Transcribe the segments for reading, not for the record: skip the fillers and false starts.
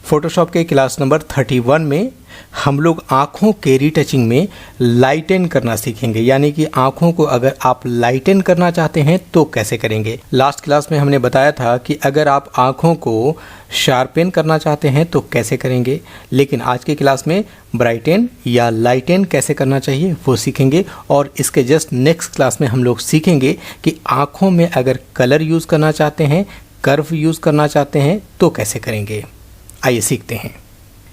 Photoshop के class number 31 में हम लोग आँखों के रीटचिंग में लाइटन करना सीखेंगे, यानी कि आँखों को अगर आप लाइटन करना चाहते हैं तो कैसे करेंगे। लास्ट क्लास में हमने बताया था कि अगर आप आँखों को शार्पन करना चाहते हैं तो कैसे करेंगे, लेकिन आज की क्लास में ब्राइटन या लाइटन कैसे करना चाहिए वो सीखेंगे। और इसके जस्ट नेक्स्ट क्लास में हम लोग सीखेंगे कि आँखों में अगर कलर यूज़ करना चाहते हैं, कर्व यूज़ करना चाहते हैं तो कैसे करेंगे। आइए सीखते हैं।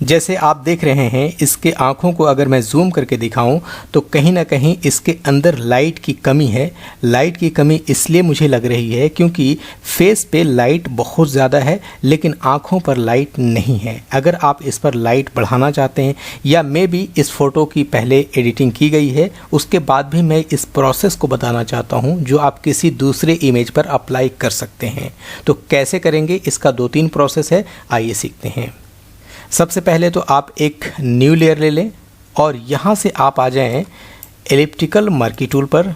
जैसे आप देख रहे हैं, इसके आँखों को अगर मैं जूम करके दिखाऊं तो कहीं ना कहीं इसके अंदर लाइट की कमी है। लाइट की कमी इसलिए मुझे लग रही है क्योंकि फेस पे लाइट बहुत ज़्यादा है लेकिन आँखों पर लाइट नहीं है। अगर आप इस पर लाइट बढ़ाना चाहते हैं या मे बी इस फ़ोटो की पहले एडिटिंग की गई है, उसके बाद भी मैं इस प्रोसेस को बताना चाहता हूँ जो आप किसी दूसरे इमेज पर अप्लाई कर सकते हैं। तो कैसे करेंगे, इसका 2-3 प्रोसेस है, आइए सीखते हैं। सबसे पहले तो आप एक न्यू लेयर ले लें और यहाँ से आप आ जाएं एलिप्टिकल मर्की टूल पर।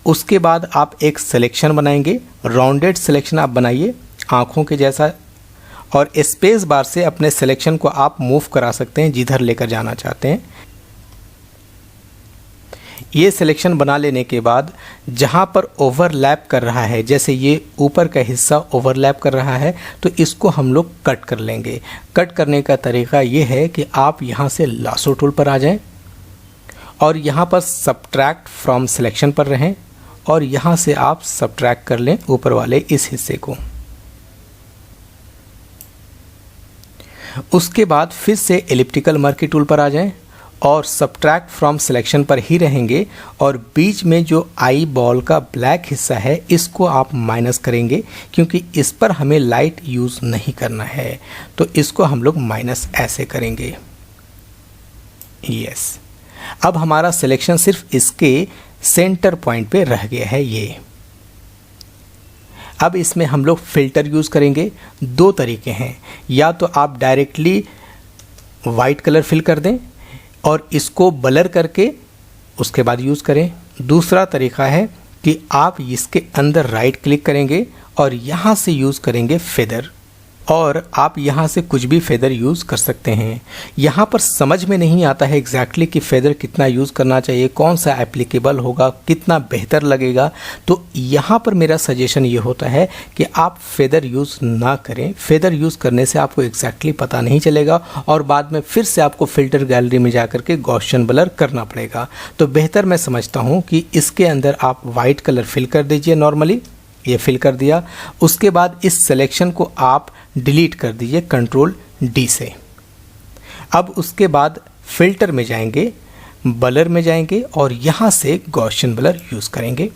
उसके बाद आप एक सिलेक्शन बनाएंगे, राउंडेड सिलेक्शन आप बनाइए आँखों के जैसा, और स्पेस बार से अपने सिलेक्शन को आप मूव करा सकते हैं जिधर लेकर जाना चाहते हैं। ये सिलेक्शन बना लेने के बाद जहाँ पर ओवरलैप कर रहा है, जैसे ये ऊपर का हिस्सा ओवरलैप कर रहा है, तो इसको हम लोग कट कर लेंगे। कट करने का तरीका ये है कि आप यहाँ से लासो टूल पर आ जाएं और यहाँ पर सबट्रैक्ट फ्रॉम सिलेक्शन पर रहें और यहाँ से आप सबट्रैक्ट कर लें ऊपर वाले इस हिस्से को। उसके बाद फिर से एलिप्टिकल मर्की टूल पर आ जाएं और सबट्रैक्ट फ्रॉम सिलेक्शन पर ही रहेंगे और बीच में जो आई बॉल का ब्लैक हिस्सा है इसको आप माइनस करेंगे क्योंकि इस पर हमें लाइट यूज़ नहीं करना है, तो इसको हम लोग माइनस ऐसे करेंगे। यस, अब हमारा सिलेक्शन सिर्फ इसके सेंटर पॉइंट पे रह गया है ये। अब इसमें हम लोग फ़िल्टर यूज़ करेंगे। 2 तरीके हैं, या तो आप डायरेक्टली वाइट कलर फिल कर दें और इसको ब्लर करके उसके बाद यूज़ करें। दूसरा तरीका है कि आप इसके अंदर राइट क्लिक करेंगे और यहाँ से यूज़ करेंगे फेदर, और आप यहाँ से कुछ भी फेदर यूज़ कर सकते हैं। यहाँ पर समझ में नहीं आता है एग्जैक्टली कि फेदर कितना यूज़ करना चाहिए, कौन सा एप्लीकेबल होगा, कितना बेहतर लगेगा। तो यहाँ पर मेरा सजेशन ये होता है कि आप फेदर यूज़ ना करें। फेदर यूज़ करने से आपको एग्जैक्टली पता नहीं चलेगा और बाद में फिर से आपको फ़िल्टर गैलरी में जा कर के गॉसियन ब्लर करना पड़ेगा। तो बेहतर मैं समझता हूँ कि इसके अंदर आप वाइट कलर फिल कर दीजिए। नॉर्मली ये फिल कर दिया, उसके बाद इस सिलेक्शन को आप डिलीट कर दीजिए कंट्रोल डी से। अब उसके बाद फिल्टर में जाएंगे, ब्लर में जाएंगे और यहाँ से गॉसियन ब्लर यूज़ करेंगे।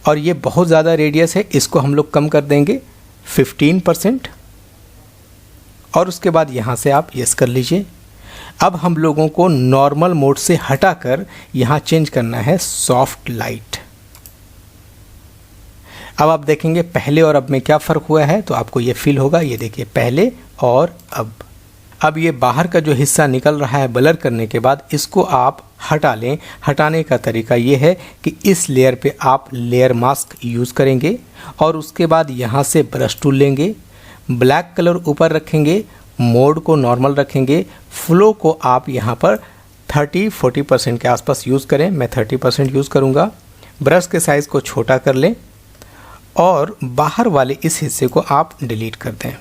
और ये बहुत ज़्यादा रेडियस है, इसको हम लोग कम कर देंगे 15%। और उसके बाद यहाँ से आप यस कर लीजिए। अब हम लोगों को नॉर्मल मोड से हटाकर यहाँ चेंज करना है सॉफ्ट लाइट। अब आप देखेंगे पहले और अब में क्या फ़र्क हुआ है, तो आपको ये फील होगा। ये देखिए पहले और अब ये बाहर का जो हिस्सा निकल रहा है ब्लर करने के बाद, इसको आप हटा लें। हटाने का तरीका ये है कि इस लेयर पे आप लेयर मास्क यूज़ करेंगे और उसके बाद यहाँ से ब्रश टूल लेंगे, ब्लैक कलर ऊपर रखेंगे, मोड को नॉर्मल रखेंगे, फ्लो को आप यहाँ पर 30-40% के आसपास यूज़ करें। मैं 30% यूज़ करूँगा। ब्रश के साइज़ को छोटा कर लें और बाहर वाले इस हिस्से को आप डिलीट कर दें।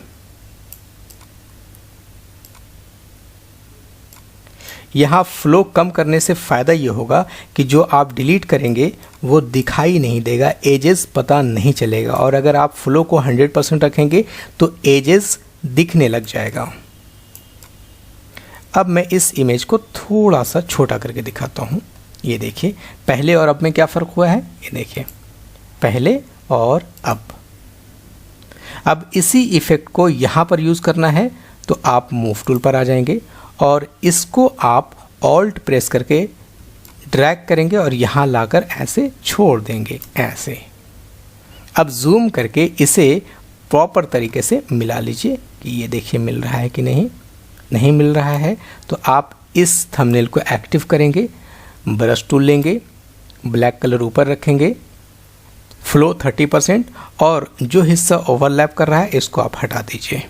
यहाँ फ्लो कम करने से फ़ायदा ये होगा कि जो आप डिलीट करेंगे वो दिखाई नहीं देगा, एजेस पता नहीं चलेगा। और अगर आप फ्लो को 100% रखेंगे तो एजेस दिखने लग जाएगा। अब मैं इस इमेज को थोड़ा सा छोटा करके दिखाता हूँ। ये देखिए पहले और अब में क्या फ़र्क हुआ है। ये देखिए पहले और अब इसी इफ़ेक्ट को यहाँ पर यूज़ करना है तो आप मूव टूल पर आ जाएंगे और इसको आप ऑल्ट प्रेस करके ड्रैग करेंगे और यहाँ लाकर ऐसे छोड़ देंगे ऐसे। अब जूम करके इसे प्रॉपर तरीके से मिला लीजिए कि ये देखिए मिल रहा है कि नहीं मिल रहा है। तो आप इस थंबनेल को एक्टिव करेंगे, ब्रश टूल लेंगे, ब्लैक कलर ऊपर रखेंगे, फ्लो 30% और जो हिस्सा ओवरलैप कर रहा है इसको आप हटा दीजिए।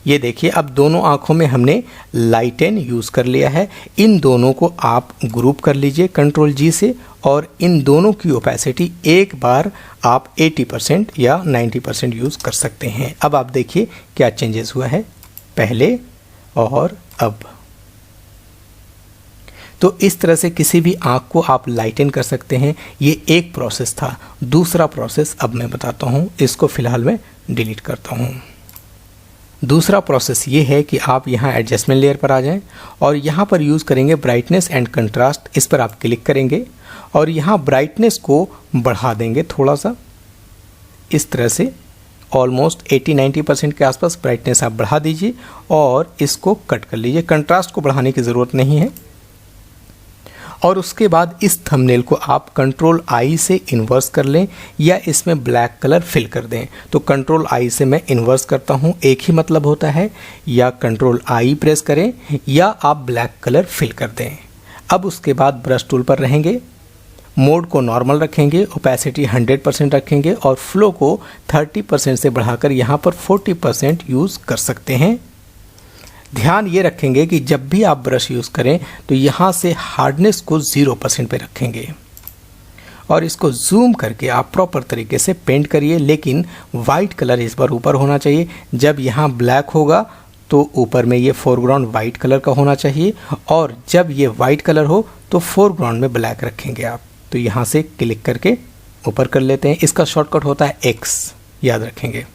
ये देखिए अब दोनों आँखों में हमने लाइटेन यूज़ कर लिया है। इन दोनों को आप ग्रुप कर लीजिए कंट्रोल जी से और इन दोनों की ओपेसिटी एक बार आप 80% या 90% यूज़ कर सकते हैं। अब आप देखिए क्या चेंजेस हुआ है पहले और अब। तो इस तरह से किसी भी आँख को आप लाइटन कर सकते हैं। ये एक प्रोसेस था। दूसरा प्रोसेस अब मैं बताता हूँ, इसको फ़िलहाल मैं डिलीट करता हूँ। दूसरा प्रोसेस ये है कि आप यहाँ एडजस्टमेंट लेयर पर आ जाएं और यहाँ पर यूज़ करेंगे ब्राइटनेस एंड कंट्रास्ट। इस पर आप क्लिक करेंगे और यहाँ ब्राइटनेस को बढ़ा देंगे थोड़ा सा, इस तरह से ऑलमोस्ट 80-90% के आसपास ब्राइटनेस आप बढ़ा दीजिए और इसको कट कर लीजिए। कंट्रास्ट को बढ़ाने की ज़रूरत नहीं है। और उसके बाद इस थंबनेल को आप कंट्रोल आई से इन्वर्स कर लें या इसमें ब्लैक कलर फिल कर दें। तो कंट्रोल आई से मैं इन्वर्स करता हूं, एक ही मतलब होता है, या कंट्रोल आई प्रेस करें या आप ब्लैक कलर फिल कर दें। अब उसके बाद ब्रश टूल पर रहेंगे, मोड को नॉर्मल रखेंगे, ओपेसिटी 100% रखेंगे और फ्लो को 30% से बढ़ाकर यहाँ पर 40% यूज़ कर सकते हैं। ध्यान ये रखेंगे कि जब भी आप ब्रश यूज़ करें तो यहाँ से हार्डनेस को 0% पे रखेंगे और इसको जूम करके आप प्रॉपर तरीके से पेंट करिए, लेकिन वाइट कलर इस बार ऊपर होना चाहिए। जब यहाँ ब्लैक होगा तो ऊपर में ये फोरग्राउंड वाइट कलर का होना चाहिए और जब ये वाइट कलर हो तो फोरग्राउंड में ब्लैक रखेंगे आप। तो यहाँ से क्लिक करके ऊपर कर लेते हैं। इसका शॉर्टकट होता है एक्स, याद रखेंगे।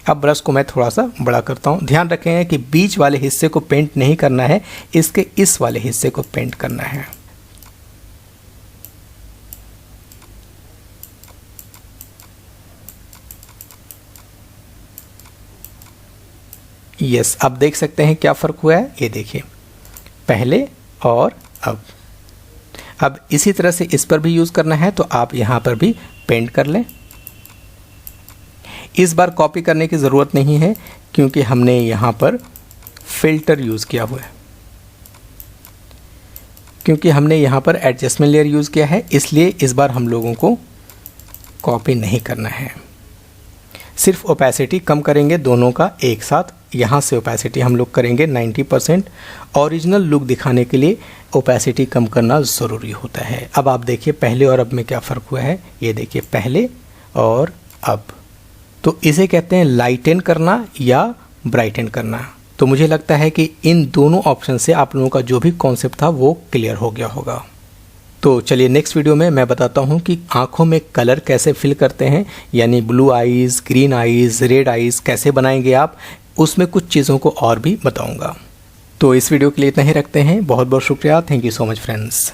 अब ब्रश को मैं थोड़ा सा बड़ा करता हूँ। ध्यान रखें कि बीच वाले हिस्से को पेंट नहीं करना है, इसके इस वाले हिस्से को पेंट करना है। यस, अब देख सकते हैं क्या फ़र्क हुआ है। ये देखिए पहले और अब इसी तरह से इस पर भी यूज़ करना है तो आप यहाँ पर भी पेंट कर लें। इस बार कॉपी करने की ज़रूरत नहीं है क्योंकि हमने यहाँ पर फ़िल्टर यूज़ किया हुआ है, क्योंकि हमने यहाँ पर एडजस्टमेंट लेयर यूज़ किया है, इसलिए इस बार हम लोगों को कॉपी नहीं करना है। सिर्फ ओपेसिटी कम करेंगे दोनों का एक साथ। यहाँ से ओपेसिटी हम लोग करेंगे 90%। ओरिजिनल लुक दिखाने के लिए ओपेसिटी कम करना ज़रूरी होता है। अब आप देखिए पहले और अब में क्या फ़र्क हुआ है। ये देखिए पहले और अब। तो इसे कहते हैं लाइटन करना या ब्राइटन करना। तो मुझे लगता है कि इन दोनों ऑप्शन से आप लोगों का जो भी कॉन्सेप्ट था वो क्लियर हो गया होगा। तो चलिए नेक्स्ट वीडियो में मैं बताता हूँ कि आँखों में कलर कैसे फिल करते हैं, यानी blue eyes, green eyes, red eyes कैसे बनाएंगे आप, उसमें कुछ चीज़ों को और भी बताऊँगा। तो इस वीडियो के लिए इतना ही रखते हैं। बहुत बहुत शुक्रिया। Thank you so much friends.